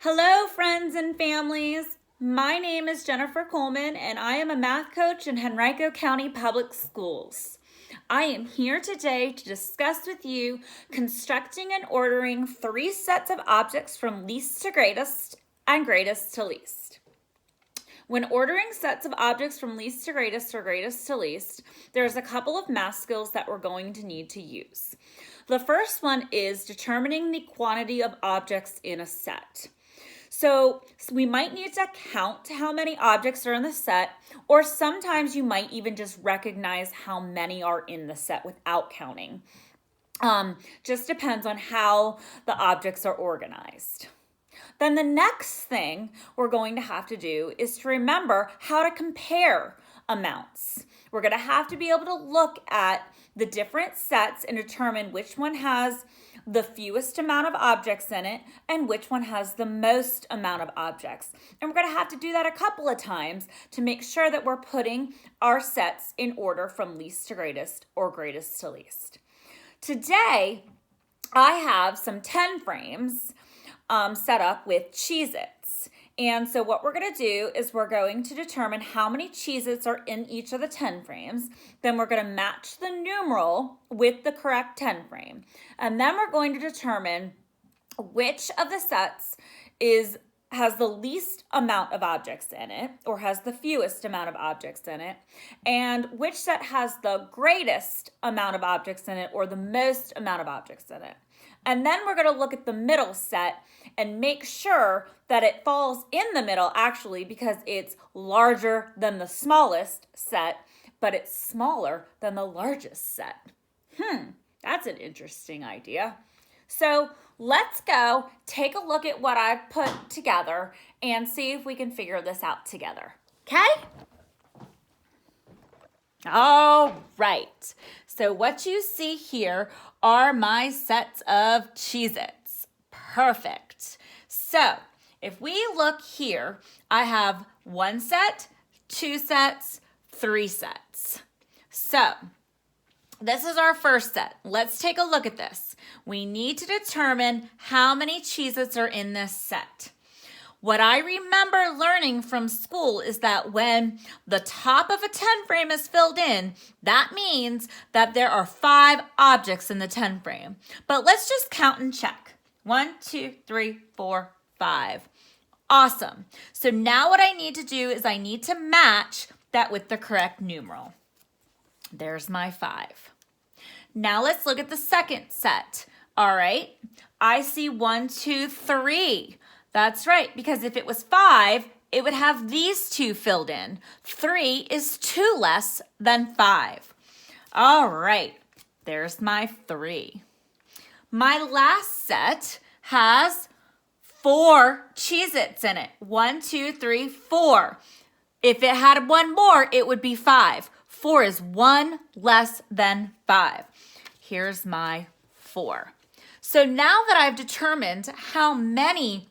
Hello, friends and families. My name is Jennifer Coleman, and I am a math coach in Henrico County Public Schools. I am here today to discuss with you constructing and ordering 3 sets of objects from least to greatest and greatest to least. When ordering sets of objects from least to greatest or greatest to least, there's a couple of math skills that we're going to need to use. The first one is determining the quantity of objects in a set. So we might need to count how many objects are in the set, or sometimes you might even just recognize how many are in the set without counting. Just depends on how the objects are organized. Then the next thing we're going to have to do is to remember how to compare amounts. We're going to have to be able to look at the different sets and determine which one has the fewest amount of objects in it and which one has the most amount of objects. And we're going to have to do that a couple of times to make sure that we're putting our sets in order from least to greatest or greatest to least. Today, I have some 10 frames set up with Cheez-Its. And so what we're going to do is we're going to determine how many Cheez-Its are in each of the 10 frames. Then we're going to match the numeral with the correct 10 frame. And then we're going to determine which of the sets has the least amount of objects in it or has the fewest amount of objects in it, and which set has the greatest amount of objects in it or the most amount of objects in it. And then we're going to look at the middle set and make sure that it falls in the middle actually because it's larger than the smallest set, but it's smaller than the largest set. That's an interesting idea. So let's go take a look at what I've put together and see if we can figure this out together. Okay? All right. So what you see here are my sets of Cheez-Its. Perfect. So if we look here, I have 1 set, 2 sets, 3 sets. So this is our first set. Let's take a look at this. We need to determine how many Cheez-Its are in this set. What I remember learning from school is that when the top of a 10 frame is filled in, that means that there are 5 objects in the 10 frame. But let's just count and check. 1, 2, 3, 4, 5. Awesome. So now what I need to do is I need to match that with the correct numeral. There's my 5. Now let's look at the second set. All right. I see 1, 2, 3. That's right, because if it was 5, it would have these 2 filled in. 3 is 2 less than 5. All right, there's my 3. My last set has 4 Cheez-Its in it. 1, 2, 3, 4. If it had 1 more, it would be 5. 4 is 1 less than 5. Here's my 4. So now that I've determined how many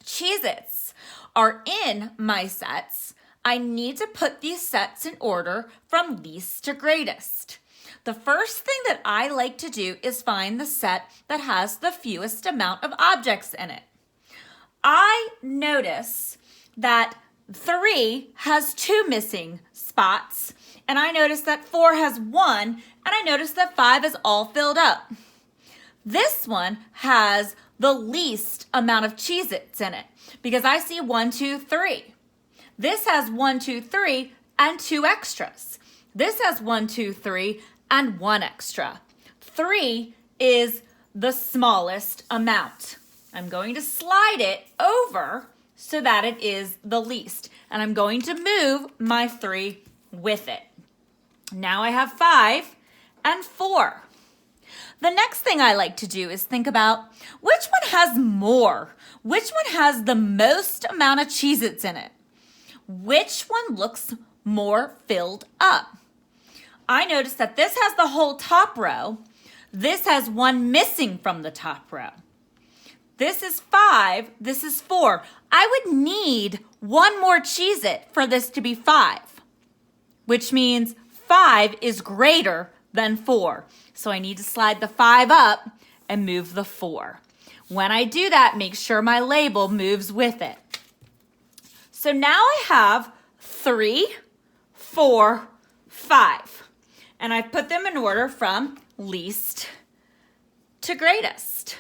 Cheez-Its are in my sets, I need to put these sets in order from least to greatest. The first thing that I like to do is find the set that has the fewest amount of objects in it. I notice that 3 has 2 missing spots, and I notice that 4 has 1, and I notice that 5 is all filled up. This one has the least amount of Cheez-Its in it because I see 1, 2, 3. This has 1, 2, 3 and 2 extras. This has 1, 2, 3 and 1 extra. 3 is the smallest amount. I'm going to slide it over so that it is the least, and I'm going to move my 3 with it. Now I have 5 and 4. The next thing I like to do is think about which one has more? Which one has the most amount of Cheez-Its in it? Which one looks more filled up? I notice that this has the whole top row. This has 1 missing from the top row. This is 5. This is 4. I would need 1 more Cheez-It for this to be 5, which means 5 is greater than 4. So I need to slide the 5 up and move the 4. When I do that, make sure my label moves with it. So now I have 3, 4, 5. And I've put them in order from least to greatest.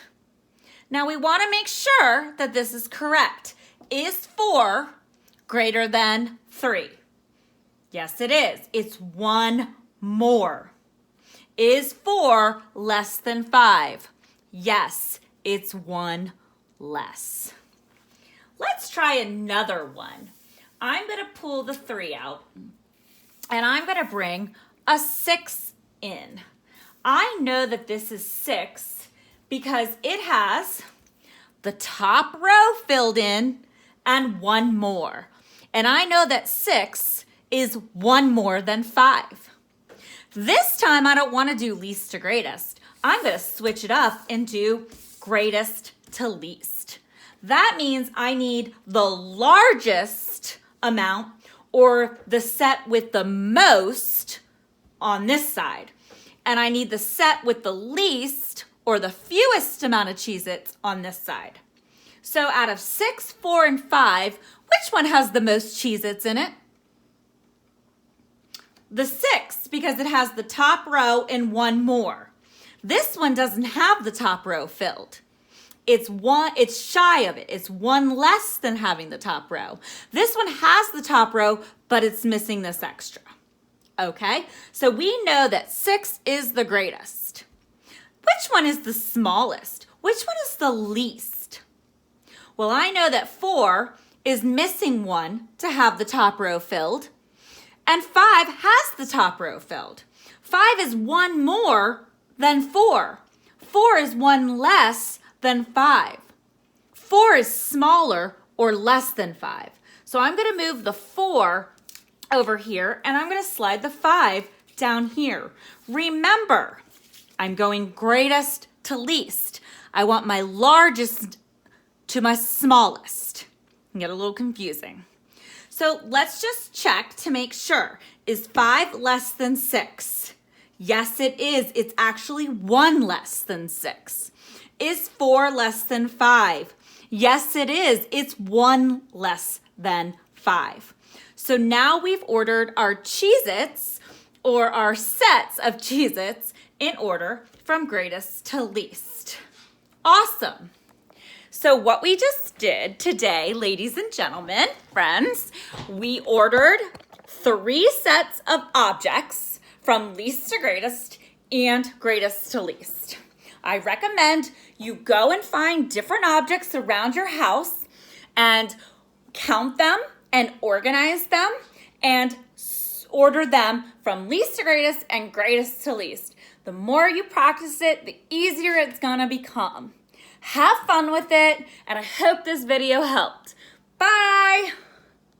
Now we want to make sure that this is correct. Is 4 greater than 3? Yes, it is. It's 1 more. Is 4 less than 5? Yes, it's 1 less. Let's try another one. I'm going to pull the 3 out, and I'm going to bring a 6 in. I know that this is 6 because it has the top row filled in and 1 more. And I know that 6 is 1 more than 5. This time I don't want to do least to greatest. I'm going to switch it up and do greatest to least. That means I need the largest amount or the set with the most on this side. And I need the set with the least or the fewest amount of Cheez-Its on this side. So out of 6, 4, and 5, which one has the most Cheez-Its in it? The 6, because it has the top row and 1 more. This one doesn't have the top row filled. It's shy of it. It's 1 less than having the top row. This one has the top row, but it's missing this extra. Okay, so we know that 6 is the greatest. Which one is the smallest? Which one is the least? Well, I know that 4 is missing 1 to have the top row filled, and 5 has the top row filled. 5 is 1 more than 4. 4 is 1 less than 5. 4 is smaller or less than 5. So I'm going to move the 4 over here, and I'm going to slide the 5 down here. Remember, I'm going greatest to least. I want my largest to my smallest. Get a little confusing. So let's just check to make sure. Is 5 less than 6? Yes, it is. It's actually 1 less than 6. Is 4 less than 5? Yes, it is. It's 1 less than 5. So now we've ordered our Cheez-Its, or our sets of Cheez-Its, in order from greatest to least. Awesome. So what we just did today, ladies and gentlemen, friends, we ordered 3 sets of objects from least to greatest and greatest to least. I recommend you go and find different objects around your house and count them and organize them and order them from least to greatest and greatest to least. The more you practice it, the easier it's gonna become. Have fun with it, and I hope this video helped. Bye!